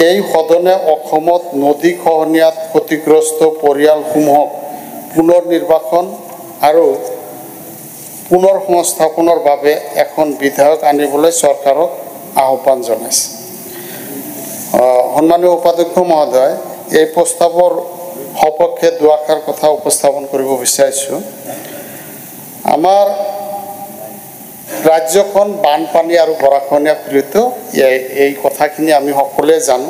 এই সদনে অসমত নদী খহনীয়াত ক্ষতিগ্ৰস্ত পৰিয়ালসমূহক পুনৰ নিৰ্বাসন আৰু পুনৰ সংস্থাপনৰ বাবে এখন বিধেয়ক আনিবলৈ চৰকাৰক আহ্বান জনাইছে। সন্মানীয় উপাধ্যক্ষ মহোদয়, এই প্ৰস্তাৱৰ সপক্ষে দুআষাৰ কথা উপস্থাপন কৰিব বিচাৰিছোঁ। আমাৰ ৰাজ্যখন বানপানী আৰু গৰাখহনীয়া পীড়িত, এই কথাখিনি আমি সকলোৱে জানো।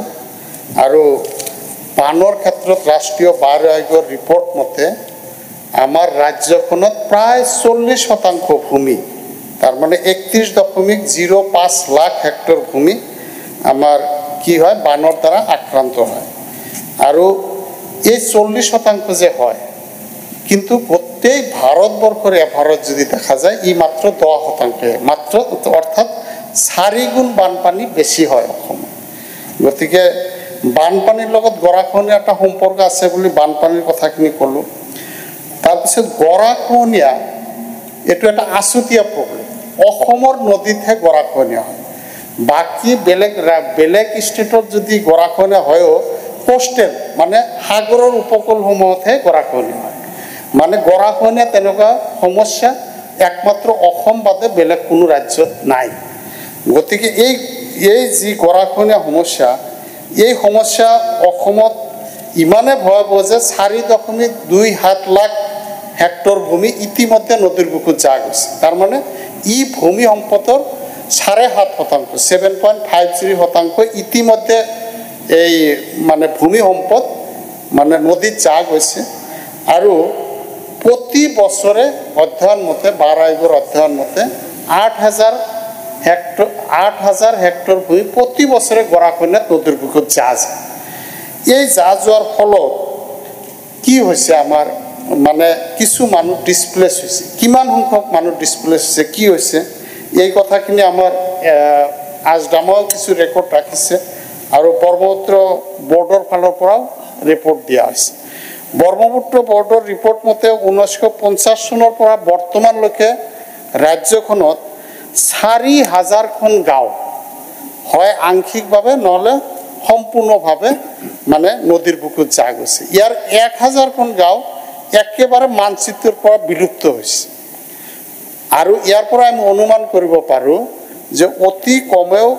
আৰু বানৰ ক্ষেত্ৰত ৰাষ্ট্ৰীয় বান আয়োগৰ ৰিপৰ্ট মতে আমাৰ ৰাজ্যখনত প্ৰায় 40% ভূমি, তাৰমানে 31.05 লাখ হেক্টৰ ভূমি আমাৰ কি হয় বানৰ দ্বাৰা আক্ৰান্ত হয়। আৰু এই 40% যে হয়, কিন্তু গোটেই ভাৰতবৰ্ষৰ এভাৰেজ যদি দেখা যায় ই মাত্ৰ 10%, মাত্ৰ, অৰ্থাৎ 4 গুণ বানপানী বেছি হয় অসমত। গতিকে বানপানীৰ লগত গৰাখহনীয়া এটা সম্পৰ্ক আছে বুলি বানপানীৰ কথাখিনি ক'লোঁ। তাৰপিছত গৰাখহনীয়া এইটো এটা আছুতীয়া প্ৰব্লেম। অসমৰ নদীতহে গৰাখহনীয়া হয়, বাকী বেলেগ ষ্টেটত যদি গৰাখহনীয়া হয়ও কোষ্টেল মানে সাগৰৰ উপকূলসমূহতহে গৰাখহনীয়া হয়। মানে গৰাখহনীয়া তেনেকুৱা সমস্যা একমাত্ৰ অসম বাদে বেলেগ কোনো ৰাজ্যত নাই। গতিকে এই যি গৰাখহনীয়া সমস্যা, এই সমস্যা অসমত ইমানে ভয়াবহ যে 4.27 লাখ হেক্টৰ ভূমি ইতিমধ্যে নদীৰ বুকুত যা গৈছে। তাৰমানে ই ভূমি সম্পদৰ 7.5%, 7.50% ইতিমধ্যে এই মানে ভূমি সম্পদ মানে নদীত যা গৈছে। আৰু প্ৰতি বছৰে অধ্যয়ন মতে, বাৰ আয়োগৰ অধ্যয়ন মতে 8,000 হেক্টৰ ভূমি প্ৰতি বছৰে গৰাখহনীয়াত নদীৰ বুকুত যা যায়। এই যা যোৱাৰ ফলত কি হৈছে, আমাৰ মানে কিছু মানুহ ডিছপ্লেচ হৈছে। কিমান সংখ্যক মানুহ ডিছপ্লেচ হৈছে, কি হৈছে, এই কথাখিনি আমাৰ আজডামাও কিছু ৰেকৰ্ড ৰাখিছে আৰু ব্ৰহ্মপুত্ৰ বৰ্ডৰ ফালৰ পৰাও ৰিপৰ্ট দিয়া হৈছে। ব্ৰহ্মপুত্ৰ বৰ্ডৰ ৰিপৰ্ট মতে 1950 চনৰ পৰা বৰ্তমানলৈকে ৰাজ্যখনত 4,000খন গাঁও হয় আংশিকভাৱে নহ'লে সম্পূৰ্ণভাৱে মানে নদীৰ বুকুত যা গৈছে। ইয়াৰ 1,000খন গাঁও একেবাৰে মানচিত্ৰৰ পৰা বিলুপ্ত হৈছে। আৰু ইয়াৰ পৰা আমি অনুমান কৰিব পাৰোঁ যে অতি কমেও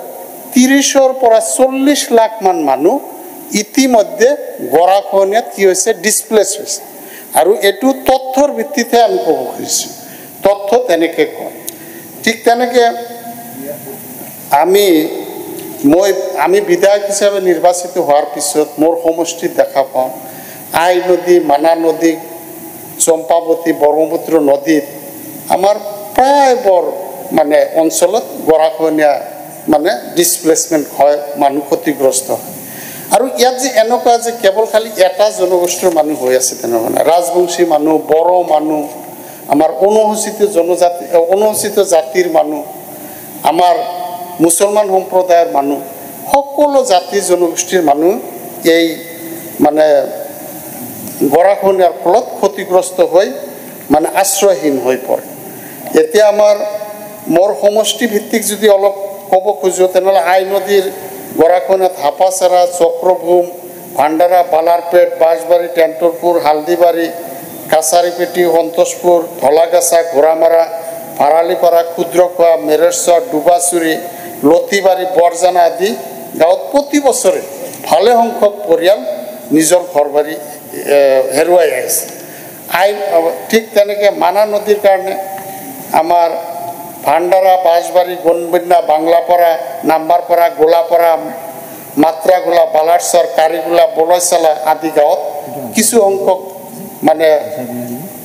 30ৰ পৰা 40 লাখ মান মানুহ ইতিমধ্যে গৰাখহনীয়াত কি হৈছে, ডিছপ্লেচ হৈছে। আৰু এইটো তথ্যৰ ভিত্তিতহে আমি ক'ব খুজিছোঁ, তথ্য তেনেকৈ কয়। ঠিক তেনেকৈ আমি বিধায়ক হিচাপে নিৰ্বাচিত হোৱাৰ পিছত মোৰ সমষ্টিত দেখা পাওঁ আই নদী, মানা নদী, চম্পাৱতী, ব্ৰহ্মপুত্ৰ নদীত আমাৰ প্ৰায়বোৰ মানে অঞ্চলত গৰাখহনীয়া মানে ডিছপ্লেচমেণ্ট হয়, মানুহ ক্ষতিগ্ৰস্ত হয়। আৰু ইয়াত যে এনেকুৱা যে কেৱল খালি এটা জনগোষ্ঠীৰ মানুহ হৈ আছে তেনেকুৱা নহয়। ৰাজবংশী মানুহ, বড়ো মানুহ, আমাৰ অনুসূচিত জাতিৰ মানুহ, আমাৰ মুছলমান সম্প্ৰদায়ৰ মানুহ, সকলো জাতি জনগোষ্ঠীৰ মানুহ এই মানে গৰাখহনীয়াৰ ফলত ক্ষতিগ্ৰস্ত হৈ মানে আশ্ৰয়হীন হৈ পৰে। এতিয়া মোৰ সমষ্টি ভিত্তিক যদি অলপ ক'ব খোজোঁ তেনেহ'লে আই নদীৰ গৰাখহনীয়াত হাপাচাৰা, চক্ৰভূম, ভাণ্ডাৰা, বালাৰপেট, বাঁশবাৰী, টেণ্টৰপুৰ, হালদিবাৰী, কাছাৰীপেটি, সন্তোষপুৰ, ধলাগাছা, ঘোঁৰামাৰা, ভাৰালিপাৰা, ক্ষুদ্ৰখোৱা, মেৰেশ্বৰ, ডুবাচুৰি, লতিবাৰী, বৰজানা আদি গাঁৱত প্ৰতি বছৰে ভালে সংখ্যক পৰিয়াল নিজৰ ঘৰ বাৰী হেৰুৱাই আহিছে। ঠিক তেনেকৈ মানা নদীৰ কাৰণে আমাৰ ভাণ্ডাৰা, বাঁশবাৰী, গণবন্যা, বাংলাপাৰা, নাম্বাৰপাৰা, গোলাপাৰা, মাত্ৰাগোলা, বালাৰচৰ, কাৰিগোলা, বলৈচালা আদি গাঁৱত কিছু সংখ্যক মানে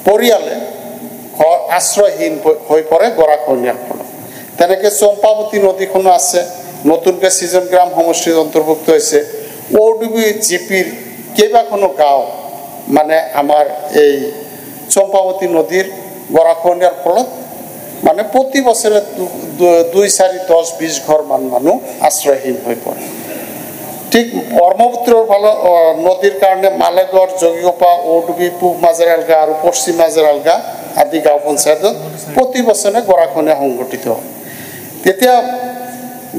পৰিয়ালে আশ্ৰয়হীন হৈ পৰে গৰাখহনীয়াৰ ফলত। তেনেকৈ চম্পাৱতী নদীখনো আছে, নতুনকৈ ছিজন গ্ৰাম সমষ্টিত অন্তৰ্ভুক্ত হৈছে। ODB জিপিৰ কেইবাখনো গাঁও মানে আমাৰ এই চম্পাৱতী নদীৰ গৰাখহনীয়াৰ ফলত মানে প্ৰতি বছৰে 2, 4, 10, 20 ঘৰমান মানুহ আশ্ৰয়হীন হৈ পৰে। ঠিক ব্ৰহ্মপুত্ৰৰ নদীৰ কাৰণে মালেগড়, যোগীগোপা, ODB, পূব মাজাৰালগা আৰু পশ্চিম মাজাৰালগা আদি গাঁও পঞ্চায়তত প্ৰতি বছৰে গৰাখহনীয়া সংঘটিত হয়। তেতিয়া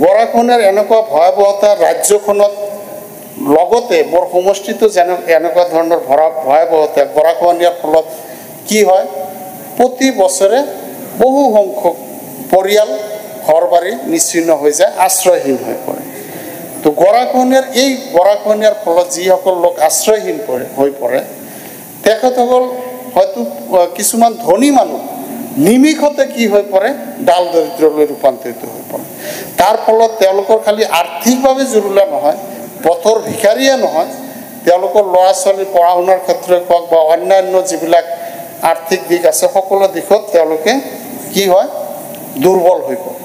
গৰাখহনীয়াৰ এনেকুৱা ভয়াৱহতা ৰাজ্যখনত লগতে মোৰ সমষ্টিটো যেনে এনেকুৱা ধৰণৰ ভয়াৱহতা গৰাখহনীয়াৰ ফলত কি হয় প্ৰতি বছৰে বহু সংখ্যক পৰিয়াল ঘৰ বাৰী নিশ্চিন্ন হৈ যায় আশ্ৰয়হীন হৈ পৰে তো গৰাখহনীয়াৰ ফলত যিসকল লোক আশ্ৰয়হীন হৈ পৰে তেখেতসকল হয়তো কিছুমান ধনী মানুহ নিমিষতে কি হৈ পৰে ডাল দৰিদ্ৰলৈ ৰূপান্তৰিত হৈ পৰে তাৰ ফলত তেওঁলোকৰ খালি আৰ্থিকভাৱে জুৰুলা নহয় পথৰ ভিখাৰীয়ে নহয় তেওঁলোকৰ ল'ৰা ছোৱালীৰ পঢ়া শুনাৰ ক্ষেত্ৰত হওক বা অন্যান্য যিবিলাক আৰ্থিক দিশ আছে সকলো দিশত তেওঁলোকে কি হয় দুৰ্বল হৈ পৰে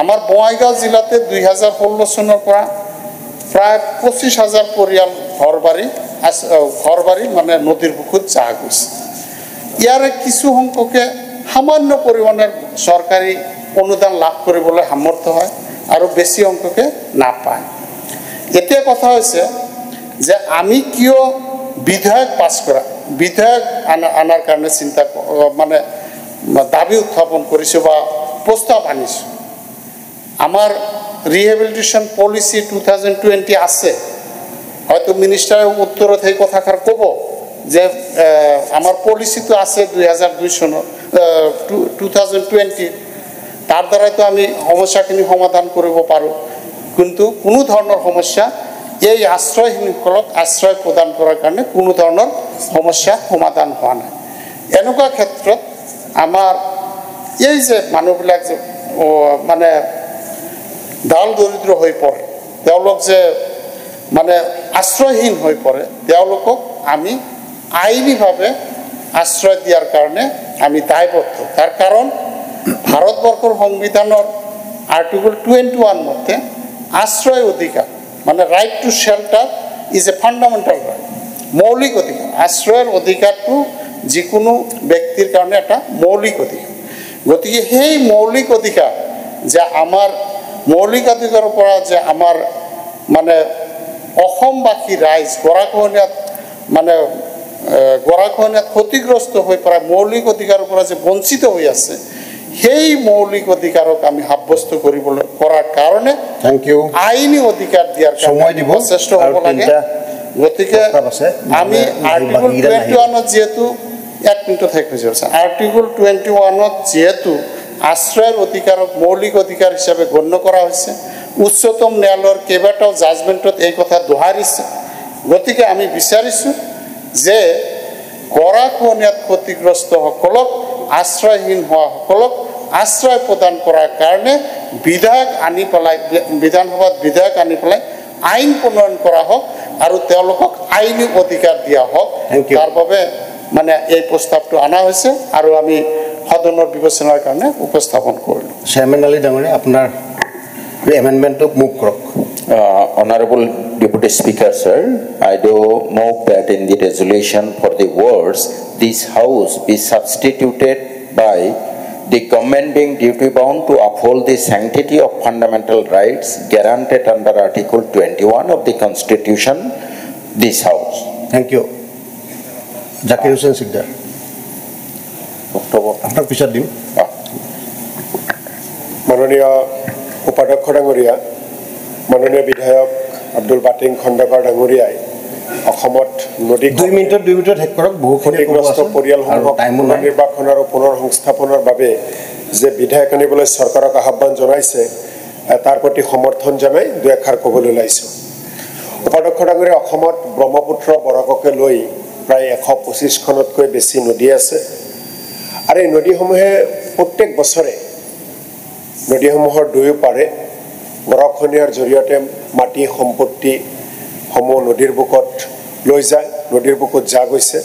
আমাৰ বঙাইগাঁও জিলাতে 2016 চনৰ পৰা প্ৰায় 25,000 পৰিয়াল ঘৰ বাৰী মানে নদীৰ বুকুত জাহ গৈছে ইয়াৰে কিছু সংখ্যকে সামান্য পৰিমাণৰ চৰকাৰী অনুদান লাভ কৰিবলৈ সামৰ্থ হয় আৰু বেছি সংখ্যকে নাপায় এতিয়া কথা হৈছে যে আমি কিয় বিধায়ক পাছ কৰা বিধায়ক আনাৰ কাৰণে চিন্তা মানে দাবী উত্থাপন কৰিছোঁ বা প্ৰস্তাৱ আনিছোঁ আমাৰ ৰিহেবিলিটেশ্যন পলিচি 2020 আছে হয়তো মিনিষ্টাৰে উত্তৰত সেই কথাষাৰ ক'ব যে আমাৰ পলিচিটো আছে 2002 চনৰ 2020 তাৰ দ্বাৰাইতো আমি সমস্যাখিনি সমাধান কৰিব পাৰোঁ কিন্তু কোনো ধৰণৰ সমস্যা এই আশ্ৰয়হীনসকলক আশ্ৰয় প্ৰদান কৰাৰ কাৰণে কোনো ধৰণৰ সমস্যা সমাধান হোৱা নাই এনেকুৱা ক্ষেত্ৰত আমাৰ এই যে মানুহবিলাক যে মানে ডাল দৰিদ্ৰ হৈ পৰে তেওঁলোক যে মানে আশ্ৰয়হীন হৈ পৰে তেওঁলোকক আমি আইনীভাৱে আশ্ৰয় দিয়াৰ কাৰণে আমি দায়বদ্ধ তাৰ কাৰণ ভাৰতবৰ্ষৰ সংবিধানৰ আৰ্টিকল 21 মতে আশ্ৰয় অধিকাৰ মানে right to shelter is a fundamental right মৌলিক অধিকাৰ আশ্ৰয়ৰ অধিকাৰটো যিকোনো ব্যক্তিৰ কাৰণে এটা মৌলিক অধিকাৰ গতিকে সেই মৌলিক অধিকাৰ যে আমাৰ মৌলিক অধিকাৰৰ পৰা যে আমাৰ মানে অসমবাসী ৰাইজ গৰাখহনীয়াত ক্ষতিগ্ৰস্ত হৈ পৰা মৌলিক অধিকাৰৰ পৰা যে বঞ্চিত হৈ আছে সেই মৌলিক অধিকাৰক আমি সাব্যস্ত কৰাৰ কাৰণে আইনী অধিকাৰ দিয়াৰ কাৰণে প্ৰচেষ্টা হ'ব লাগে গতিকে আমি আৰ্টিকল 21 যেহেতু এক মিনিটত শেষ হৈ গৈছে আৰ্টিকল 21 যেহেতু আশ্ৰয়ৰ অধিকাৰক মৌলিক অধিকাৰ হিচাপে গণ্য কৰা হৈছে উচ্চতম ন্যায়ালয়ৰ কেইবাটাও জাজমেণ্টত এই কথা দোহাৰিছে গতিকে আমি বিচাৰিছোঁ যে গৰাখহনীয়াত ক্ষতিগ্ৰস্তসকলক আশ্ৰয়হীন হোৱাসকলক আশ্ৰয় প্ৰদান কৰাৰ কাৰণে বিধানসভাত বিধায়ক আনি পেলাই আইন প্ৰণয়ন কৰা হওক আৰু তেওঁলোকক আইনী অধিকাৰ দিয়া হওক তাৰ বাবে মানে এই প্ৰস্তাৱটো অনা হৈছে আৰু আমি সদনৰ বিবেচনাৰ কাৰণে উপস্থাপন কৰিলোঁ চেয়াৰমেন আলী ডাঙৰীয়া আপোনাৰ এমেণ্ডমেণ্টটো মুভ কৰক Honorable Deputy Speaker, sir, I do move that in the resolution for the words, this house be substituted by the government being duty bound to uphold the sanctity of fundamental rights guaranteed under Article 21 of the Constitution, this house. Thank you. Zakir Hussain Sikdar. After Pishat Dim. Manoniya Upadhyaksh Dangoriya, Manoniya Bidhayok Abdul Bating Khondakar Dangoriyai, অসমত নদী 2 মিনিটত শেষ কৰক ক্ষতিগ্ৰস্ত পৰিয়ালসমূহক নিৰ্বাসন আৰু পুনৰ সংস্থাপনৰ বাবে যে বিধায়ক আনিবলৈ চৰকাৰক আহ্বান জনাইছে তাৰ প্ৰতি সমৰ্থন জনাই দুই এষাৰ ক'বলৈ ওলাইছোঁ উপাধ্যক্ষ ডাঙৰীয়া অসমত ব্ৰহ্মপুত্ৰ বৰাককে লৈ প্ৰায় 125খনতকৈ বেছি নদী আছে আৰু এই নদীসমূহে প্ৰত্যেক বছৰে নদীসমূহৰ দুয়ো পাৰে গৰাখহনীয়াৰ জৰিয়তে মাটি সম্পত্তি সমূহ নদীৰ বুকত লৈ যায় নদীৰ বুকুত যা গৈছে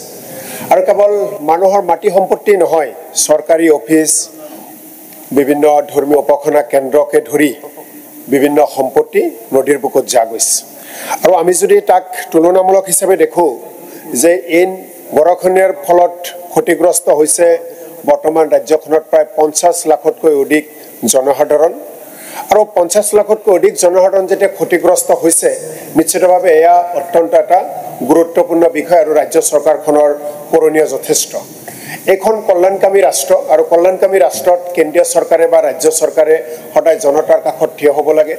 আৰু কেৱল মানুহৰ মাটি সম্পত্তি নহয় চৰকাৰী অফিচ বিভিন্ন ধৰ্মীয় উপাসনা কেন্দ্ৰকে ধৰি বিভিন্ন সম্পত্তি নদীৰ বুকুত যা গৈছে আৰু আমি যদি তাক তুলনামূলক হিচাপে দেখোঁ যে এই গৰাখহনীয়াৰ ফলত ক্ষতিগ্ৰস্ত হৈছে বৰ্তমান ৰাজ্যখনত প্ৰায় 50 লাখতকৈ অধিক জনসাধাৰণ আৰু 50 লাখতকৈ অধিক জনসাধাৰণ যেতিয়া ক্ষতিগ্ৰস্ত হৈছে নিশ্চিতভাৱে এয়া অত্যন্ত এটা গুৰুত্বপূৰ্ণ বিষয় আৰু ৰাজ্য চৰকাৰখনৰ কৰণীয় যথেষ্ট এইখন কল্যাণকামী ৰাষ্ট্ৰ আৰু কল্যাণকামী ৰাষ্ট্ৰত কেন্দ্ৰীয় চৰকাৰে বা ৰাজ্য চৰকাৰে সদায় জনতাৰ কাষত থিয় হ'ব লাগে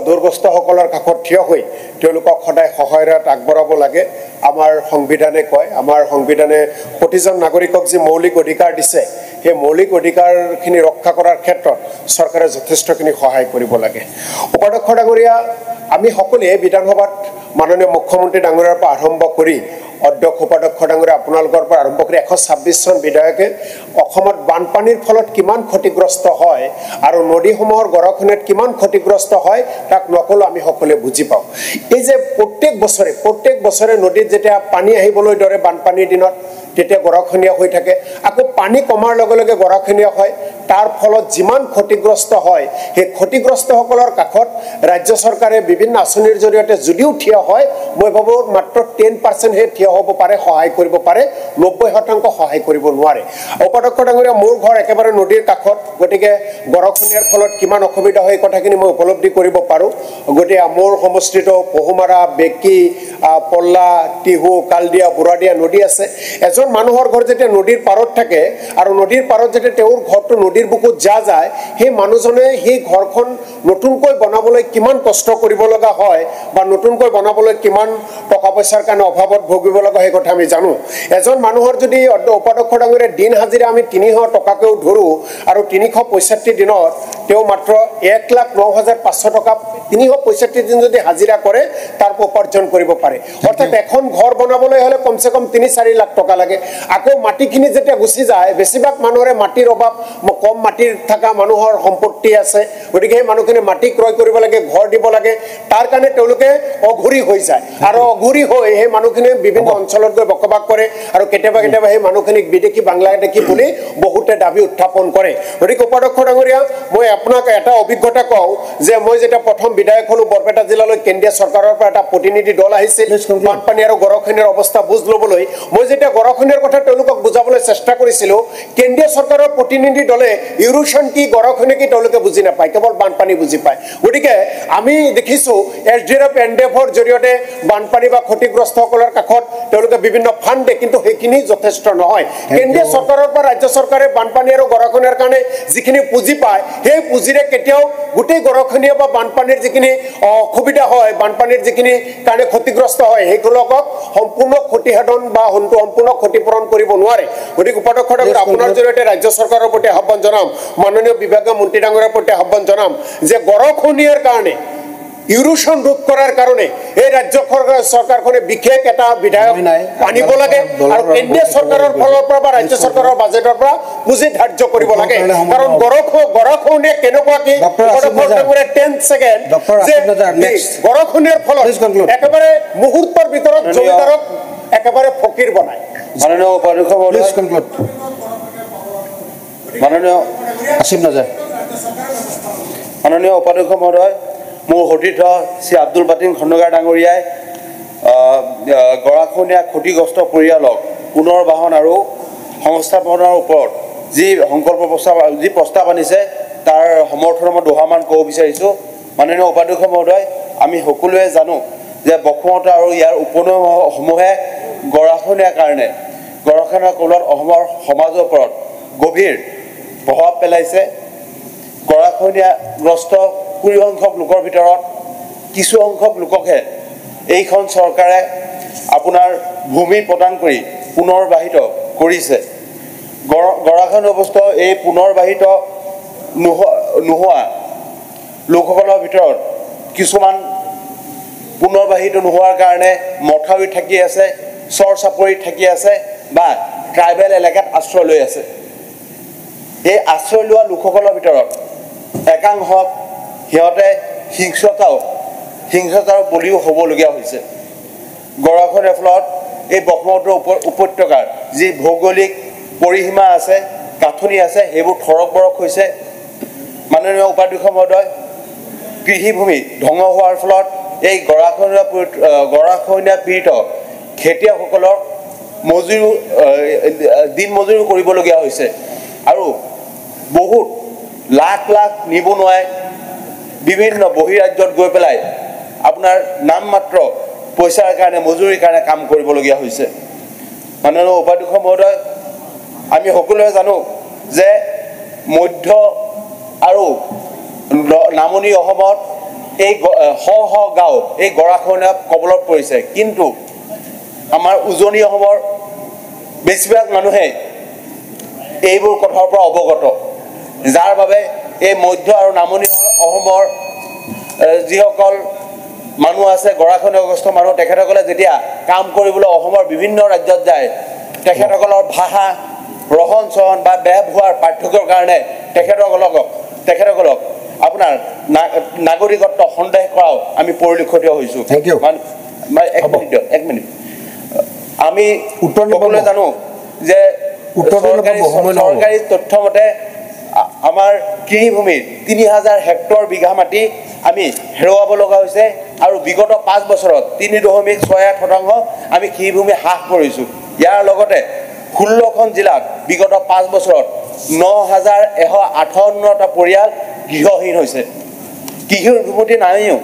দুৰ্গস্তসকলৰ কাষত থিয় হৈ তেওঁলোকক সদায় সহায়ৰ হাত আগবঢ়াব লাগে আমাৰ সংবিধানে কয় আমাৰ সংবিধানে প্ৰতিজন নাগৰিকক যি মৌলিক অধিকাৰ দিছে সেই মৌলিক অধিকাৰখিনি ৰক্ষা কৰাৰ ক্ষেত্ৰত চৰকাৰে যথেষ্টখিনি সহায় কৰিব লাগে উপাধ্যক্ষ ডাঙৰীয়া আমি সকলোৱে বিধানসভাত মাননীয় মুখ্যমন্ত্ৰী ডাঙৰীয়াৰ পৰা আৰম্ভ কৰি অধ্যক্ষ উপাধ্যক্ষ ডাঙৰীয়া আপোনালোকৰ পৰা আৰম্ভ কৰি 126 জন বিধায়কে অসমত বানপানীৰ ফলত কিমান ক্ষতিগ্ৰস্ত হয় আৰু নদীসমূহৰ গৰাখহনীয়াত কিমান ক্ষতিগ্ৰস্ত হয় তাক নকলো আমি সকলোৱে বুজি পাওঁ এই যে প্ৰত্যেক বছৰে নদীত যেতিয়া পানী আহিবলৈ ধৰে বানপানীৰ দিনত তেতিয়া গৰাখহনীয়া হৈ থাকে আকৌ পানী কমাৰ লগে লগে গৰাখহনীয়া হয় তাৰ ফলত যিমান ক্ষতিগ্ৰস্ত হয় সেই ক্ষতিগ্ৰস্তসকলৰ কাষত ৰাজ্য চৰকাৰে বিভিন্ন আঁচনিৰ জৰিয়তে যদিও থিয় হয় মই ভাবো মাত্ৰ 10% হে থিয় হ'ব পাৰে সহায় কৰিব পাৰে 90% সহায় কৰিব নোৱাৰে উপাধ্যক্ষ ডাঙৰীয়া মোৰ ঘৰ একেবাৰে নদীৰ কাষত গতিকে গৰাখহনীয়াৰ ফলত কিমান অসুবিধা হয় কথাখিনি মই উপলব্ধি কৰিব পাৰো গতিকে মোৰ সমষ্টিত পহুমাৰা বেকি পল্লা টিহু কালদিয়া বুৰাদিয়া নদী আছে এজন মানুহৰ ঘৰ যেতিয়া নদীৰ পাৰত থাকে আৰু নদীৰ পাৰত যেতিয়া তেওঁৰ ঘৰটো নদীৰ বুকুত যায় সেই মানুহজনে সেই ঘৰখন নতুনকৈ বনাবলৈ কিমান কষ্ট কৰিব লগা হয় বা নতুনকৈ বনাবলৈ কিমান টকা পইচাৰ কাৰণে অভাৱত ভুগিব লগা হয় কথা আমি জানো এজন মানুহৰ যদি উপাধ্যক্ষ ডাঙৰীয়া দিন হাজিৰা আমি 300 টকাকেও ধৰো আৰু 365 দিনত তেওঁ মাত্ৰ 1,09,500 টকা 365 দিন যদি হাজিৰা কৰে তাৰ উপাৰ্জন কৰিব পাৰে অৰ্থাৎ এখন ঘৰ বনাবলৈ হলে কমসে কম 3-4 লাখ টকা লাগে আকৌ মাটিখিনি যেতিয়া গুছি যায় বেছিভাগ মানুহৰে মাটিৰ অভাৱ কম মাটিৰ থকা মানুহৰ সম্পত্তি আছে গতিকে সেই মানুহখিনি মাটি ক্ৰয় কৰিব লাগে ঘৰ দিব লাগে তাৰ কাৰণে তেওঁলোকে অঘুৰি হৈ যায় আৰু অঘুৰি হৈ সেই মানুহখিনি বিভিন্ন অঞ্চলত গৈ বসবাস কৰে আৰু কেতিয়াবা সেই মানুহখিনিক বিদেশী বাংলাদেশী বুলি বহুতে দাবী উত্থাপন কৰে গতিকে উপাধ্যক্ষ ডাঙৰীয়া মই আপোনাক এটা অভিজ্ঞতা কওঁ যে মই যেতিয়া প্ৰথম বিধায়ক হলো বৰপেটা জিলালৈ কেন্দ্ৰীয় চৰকাৰৰ পৰা এটা প্ৰতিনিধি দল আহিছিল বানপানী আৰু গৰাখহনীয়াৰ অৱস্থা বুজ ল'বলৈ মই যেতিয়া গৰাখহনীয়াৰ কথা তেওঁলোকক বুজাবলৈ চেষ্টা কৰিছিলো কেন্দ্ৰীয় চৰকাৰৰ প্ৰতিনিধি দলে ইৰোশ্যন কি গৰাখহনীয়া কি তেওঁলোকে বুজি নাপায় কেৱল বানপানী বুজি পায় গতিকে আমি দেখিছো এছডিএফ এনডিএফৰ জৰিয়তে বানপানী বা ক্ষতিগ্ৰস্তসকলৰ কাষত তেওঁলোকে বিভিন্ন ফাণ্ড দিয়ে কিন্তু সেইখিনি যথেষ্ট নহয় কেন্দ্ৰীয় চৰকাৰৰ পৰা ৰাজ্য চৰকাৰে বানপানী আৰু গৰাখহনীয়াৰ কাৰণে যিখিনি পুঁজি পায় সেই পুঁজিৰে কেতিয়াও গোটেই গৰাখহনীয়া বা বানপানীৰ যিখিনি অসুবিধা হয় বানপানীৰ যিখিনি কাৰণে ক্ষতিগ্ৰস্ত হয় সেইগুলোকক সম্পূৰ্ণ ক্ষতিসাধন বা সম্পূৰ্ণ ক্ষতিপূৰণ কৰিব নোৱাৰে গতিকে উপাধ্যক্ষ ডাঙৰীয়া আপোনাৰ জৰিয়তে ৰাজ্য চৰকাৰৰ প্ৰতি আহ্বান জনাম মাননীয় বিভাগীয় মন্ত্ৰী ডাঙৰীয়াৰ প্ৰতি আহ্বান জনাম যে গৰাখহনীয়াৰ কাৰণে ইৰোশ্যন ৰোধ কৰাৰ কাৰণে এই ৰাজ্য চৰকাৰখনে বিশেষ এটা বিধায়ক আনিব লাগে আৰু কেন্দ্ৰীয় চৰকাৰৰ ফালৰ পৰা বা ৰাজ্য চৰকাৰৰ বাজেটৰ পৰা পুঁজি ধাৰ্য কৰিব লাগে কাৰণ গৰাখহনীয়া কেনেকুৱা কি 10 ছেকেণ্ড গৰাখহনীয়াৰ ফলত একেবাৰে মুহূৰ্তৰ ভিতৰত জমিদাৰক একেবাৰে ফকিৰ বনায় মাননীয় উপাধ্যক্ষ মাননীয় উপাধ্যক্ষ মহোদয় মোৰ সতীৰ্থ শ্ৰী আব্দুল বাতিন খণ্ডগাৰ ডাঙৰীয়াই গৰাখহনীয়া ক্ষতিগ্ৰস্ত পৰিয়ালক পুনৰ্বাহন আৰু সংস্থাপনৰ ওপৰত যি সংকল্প প্ৰস্তাৱ আনিছে তাৰ সমৰ্থনত মই দুহামান ক'ব বিচাৰিছোঁ মাননীয় উপাধ্যক্ষ মহোদয় আমি সকলোৱে জানো যে বসুমতা আৰু ইয়াৰ উপনৈসমূহে গৰাখহনীয়াৰ কাৰণে গৰাখহনীয়াৰ ফলত অসমৰ সমাজৰ ওপৰত গভীৰ প্ৰভাৱ পেলাইছে গৰাখহনীয়াগ্ৰস্ত 20 সংখ্যক লোকৰ ভিতৰত কিছু সংখ্যক লোককহে এইখন চৰকাৰে আপোনাৰ ভূমি প্ৰদান কৰি পুনৰ্বাহিত কৰিছে গৰাখহনীয়া অৱস্থা এই পুনৰ্বাহিত নোহোৱা লোকসকলৰ ভিতৰত কিছুমান পুনৰ্বাহিত নোহোৱাৰ কাৰণে মথাউৰি থাকি আছে চৰ চাপৰিত থাকি আছে বা ট্ৰাইবেল এলেকাত আশ্ৰয় লৈ আছে এই আশ্ৰয় লোৱা লোকসকলৰ ভিতৰত একাংশক সিহঁতে হিংসাৰ বলিও হ'বলগীয়া হৈছে গৰাখহনীয়াৰ ফলত এই ব্ৰহ্মপুত্ৰ উপত্যকাৰ যি ভৌগোলিক পৰিসীমা আছে গাঁথনি আছে সেইবোৰ থৰক বৰক হৈছে মাননীয় উপাধ্যক্ষ মহোদয় কৃষিভূমি ধ্বংস হোৱাৰ ফলত এই গৰাখহনীয়া পীড়িত খেতিয়কসকলক দিন মজুৰি কৰিবলগীয়া হৈছে আৰু বহুত লাখ লাখ নিবনুৱাই বিভিন্ন বহিৰাজ্যত গৈ পেলাই আপোনাৰ নামমাত্ৰ পইচাৰ কাৰণে মজুৰিৰ কাৰণে কাম কৰিবলগীয়া হৈছে মাননীয় উপাধ্যক্ষ মহোদয় আমি সকলোৱে জানো যে মধ্য আৰু নামনি অসমত এই শ গাঁও এই গৰাখহনীয়া কবলত পৰিছে কিন্তু আমাৰ উজনি অসমৰ বেছিভাগ মানুহে এইবোৰ কথাৰ পৰা অৱগত যাৰ বাবে এই মধ্য আৰু নামনি অসমৰ যিসকল মানুহ আছে গৰাখহনীয়াগ্ৰস্ত মানুহ তেখেতসকলে যেতিয়া কাম কৰিবলৈ অসমৰ বিভিন্ন ৰাজ্যত যায় তেখেতসকলৰ ভাষা ৰহন চহন বা ব্যৱহাৰ পাৰ্থক্যৰ কাৰণে তেখেতসকলক আপোনাৰ নাগৰিকত্ব সন্দেহ কৰাও আমি পৰিলক্ষিত হৈছোঁ এক মিনিট আমি সকলোৱে জানো যে চৰকাৰী তথ্য মতে আমাৰ কৃষিভূমিৰ ৩,০০০ হেক্টৰ বিঘা মাটি আমি হেৰুৱাব লগা হৈছে আৰু বিগত ৫ বছৰত ৩.৬৮% আমি কৃষিভূমি হ্ৰাস কৰিছোঁ ইয়াৰ লগতে ১৬খন জিলাত বিগত ৫ বছৰত ৯,১৫৮টা পৰিয়াল গৃহহীন হৈছে কৃষিৰ ভূমিতে নাইও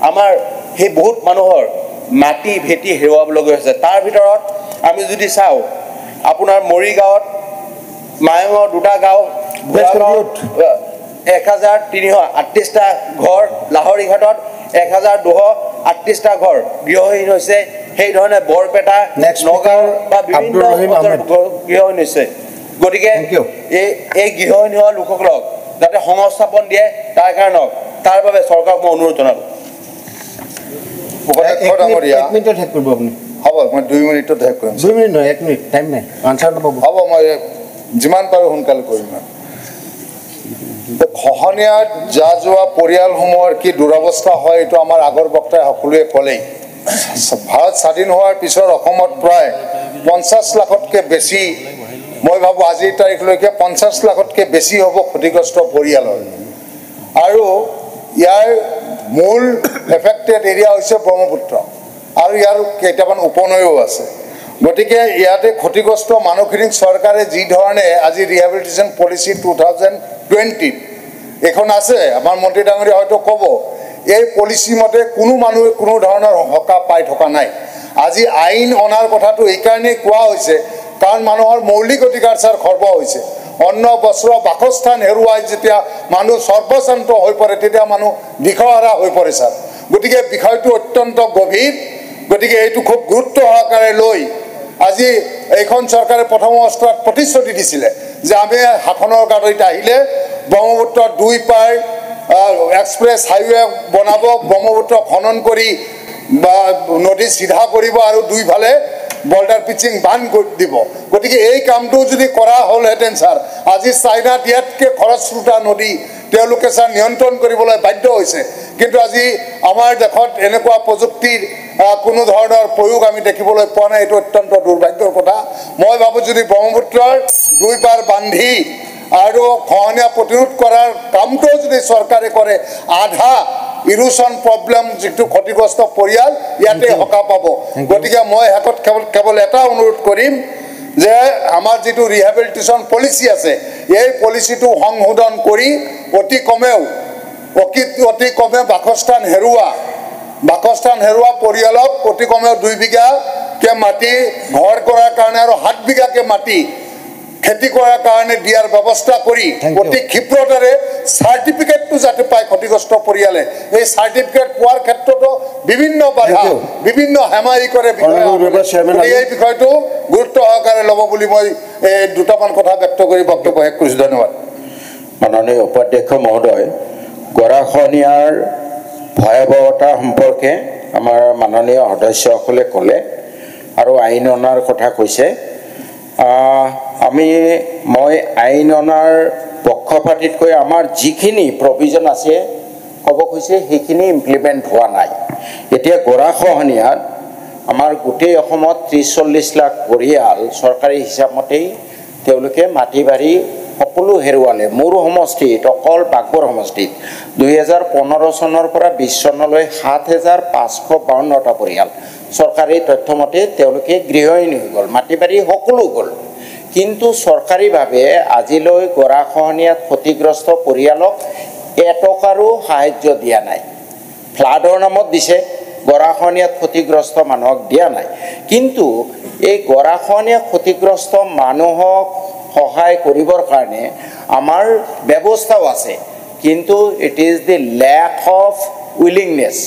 আমাৰ সেই বহুত মানুহৰ মাটি ভেটি হেৰুৱাবলগীয়া হৈছে তাৰ ভিতৰত আমি যদি চাওঁ আপোনাৰ মৰিগাঁৱত মায়ঙৰ দুটা গাঁও ১,৩৩৮টা ঘৰ লাহৰীঘাটত ১,২৩৮টা ঘৰ গৃহহীন হৈছে সেইধৰণে বৰপেটা নগাঁও বা বিভিন্ন গৃহহীন হৈছে গতিকে এই গৃহহীন হোৱা লোকসকলক যাতে সংস্থাপন দিয়ে তাৰ বাবে চৰকাৰক মই অনুৰোধ জনালোঁ হ'ব মই 2 মিনিটত শেষ কৰিম 2 মিনিট নহয় 1 মিনিট টাইম নাই আনসাৰ নাপাব হ'ব মই যিমান পাৰোঁ সোনকালে কৰিম খহনীয়াত যোৱা পৰিয়ালসমূহৰ কি দুৰৱস্থা হয় এইটো আমাৰ আগৰ বক্তাই সকলোৱে ক'লেই ভাৰত স্বাধীন হোৱাৰ পিছত অসমত প্ৰায় 50 লাখতকৈ বেছি মই ভাবোঁ আজিৰ তাৰিখলৈকে 50 লাখতকৈ বেছি হ'ব ক্ষতিগ্ৰস্ত পৰিয়ালৰ আৰু ইয়াৰ মূল এফেক্টেড এৰিয়া হৈছে ব্ৰহ্মপুত্ৰ আৰু ইয়াৰ কেইটামান উপনৈও আছে গতিকে ইয়াতে ক্ষতিগ্ৰস্ত মানুহখিনিক চৰকাৰে যি ধৰণে আজি ৰিহেবিলিটেশ্যন পলিচি 2020 এখন আছে আমাৰ মন্ত্ৰী ডাঙৰীয়া হয়তো ক'ব এই পলিচি মতে কোনো মানুহে কোনো ধৰণৰ সকাহ পাই থকা নাই আজি আইন অনাৰ কথাটো এইকাৰণেই কোৱা হৈছে কাৰণ মানুহৰ মৌলিক অধিকাৰ খৰ্ব হৈছে অন্ন বস্ত্ৰ বাসস্থান হেৰুৱাই যেতিয়া মানুহ সৰ্বশান্ত হৈ পৰে তেতিয়া মানুহ দিশহাৰা হৈ পৰে ছাৰ গতিকে বিষয়টো অত্যন্ত গভীৰ গতিকে এইটো খুব গুৰুত্ব সহকাৰে লৈ আজি এইখন চৰকাৰে প্ৰথম অৱস্থাত প্ৰতিশ্ৰুতি দিছিলে যে আমি শাসনৰ গাড়ীত আহিলে ব্ৰহ্মপুত্ৰ 2 পাৰ এক্সপ্ৰেছ হাইৱে বনাব ব্ৰহ্মপুত্ৰ খনন কৰি বা নদী চিধা কৰিব আৰু দুইফালে বৰ্ডাৰ পিচিং বান কৰি দিব গতিকে এই কামটো যদি কৰা হ'লহেঁতেন ছাৰ আজি চাইনাত ইয়াতকৈ খৰস্ৰোতা নদী তেওঁলোকে ছাৰ নিয়ন্ত্ৰণ কৰিবলৈ বাধ্য হৈছে কিন্তু আজি আমাৰ দেশত এনেকুৱা প্ৰযুক্তিৰ কোনো ধৰণৰ প্ৰয়োগ আমি দেখিবলৈ পোৱা নাই এইটো অত্যন্ত দুৰ্ভাগ্যৰ কথা মই ভাবোঁ যদি ব্ৰহ্মপুত্ৰৰ 2 পাৰ বান্ধি আৰু খহনীয়া প্ৰতিৰোধ কৰাৰ কামটো যদি চৰকাৰে কৰে আধা ইৰোশ্যন প্ৰব্লেম যিটো ক্ষতিগ্ৰস্ত পৰিয়াল ইয়াতে সকাহ পাব গতিকে মই শেষত কেৱল এটা অনুৰোধ কৰিম যে আমাৰ যিটো ৰিহেবিলিটেশ্যন পলিচি আছে এই পলিচিটো সংশোধন কৰি অতি কমেও বাসস্থান হেৰুৱা পৰিয়ালক অতি কমেও 2 বিঘাকৈ মাটি ঘৰ কৰাৰ কাৰণে আৰু 7 বিঘাকৈ মাটি খেতি কৰাৰ কাৰণে দিয়াৰ ব্যৱস্থা কৰি অতি ক্ষীপ্ৰতাৰে চাৰ্টিফিকেটটো যাতে পায় ক্ষতিগ্ৰস্ত পৰিয়ালে এই চাৰ্টিফিকেট পোৱাৰ ক্ষেত্ৰতো বিভিন্ন বাধা বিভিন্ন হেমাহি কৰে এই বিষয়টো গুৰুত্ব সহকাৰে ল'ব বুলি মই দুটামান কথা ব্যক্ত কৰি বক্তব্য শেষ কৰিছোঁ ধন্যবাদ মাননীয় উপাধ্যক্ষ মহোদয় গৰাখহনীয়াৰ ভয়াৱহতা সম্পৰ্কে আমাৰ মাননীয় সদস্যসকলে ক'লে আৰু আইন অনাৰ কথা কৈছে মই আইন অনাৰ পক্ষপাতিতকৈ আমাৰ যিখিনি প্ৰভিজন আছে ক'ব খুজিছে সেইখিনি ইমপ্লিমেণ্ট হোৱা নাই এতিয়া গৰাখহনীয়াত আমাৰ গোটেই অসমত 30-40 লাখ পৰিয়াল চৰকাৰী হিচাপ মতেই তেওঁলোকে মাটি বাৰী সকলো হেৰুৱালে মোৰ সমষ্টিত অকল বাগবৰ সমষ্টিত 2015 চনৰ পৰা 20 চনলৈ 7,552টা পৰিয়াল চৰকাৰী তথ্যমতে তেওঁলোকে গৃহহীন হৈ গ'ল মাটি বাৰী সকলো গ'ল কিন্তু চৰকাৰীভাৱে আজিলৈ গৰাখহনীয়াত ক্ষতিগ্ৰস্ত পৰিয়ালক এটকাৰো সাহায্য দিয়া নাই ফ্লাডৰ নামত দিছে গৰাখহনীয়াত ক্ষতিগ্ৰস্ত মানুহক দিয়া নাই কিন্তু এই গৰাখহনীয়াত ক্ষতিগ্ৰস্ত মানুহক সহায় কৰিবৰ কাৰণে আমাৰ ব্যৱস্থাও আছে কিন্তু it is the lack of willingness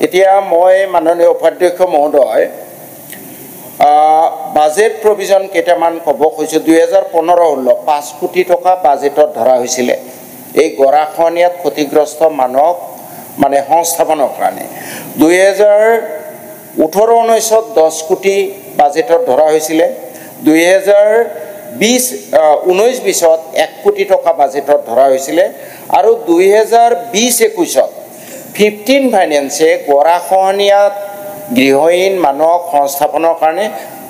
এতিয়া মই মাননীয় উপাধ্যক্ষ মহোদয় বাজেট প্ৰভিজন কেইটামান ক'ব খুজিছোঁ 2015-16 5 কোটি টকা বাজেটত ধৰা হৈছিলে এই গৰাখহনীয়াত ক্ষতিগ্ৰস্ত মানুহক মানে সংস্থাপনৰ কাৰণে 2018-19 10 কোটি বাজেটত ধৰা হৈছিলে 2019-20 1 কোটি টকা বাজেটত ধৰা হৈছিলে আৰু 2020-21 15 ফাইনেন্সে গৰাখহনীয়াত গৃহহীন মানুহক সংস্থাপনৰ কাৰণে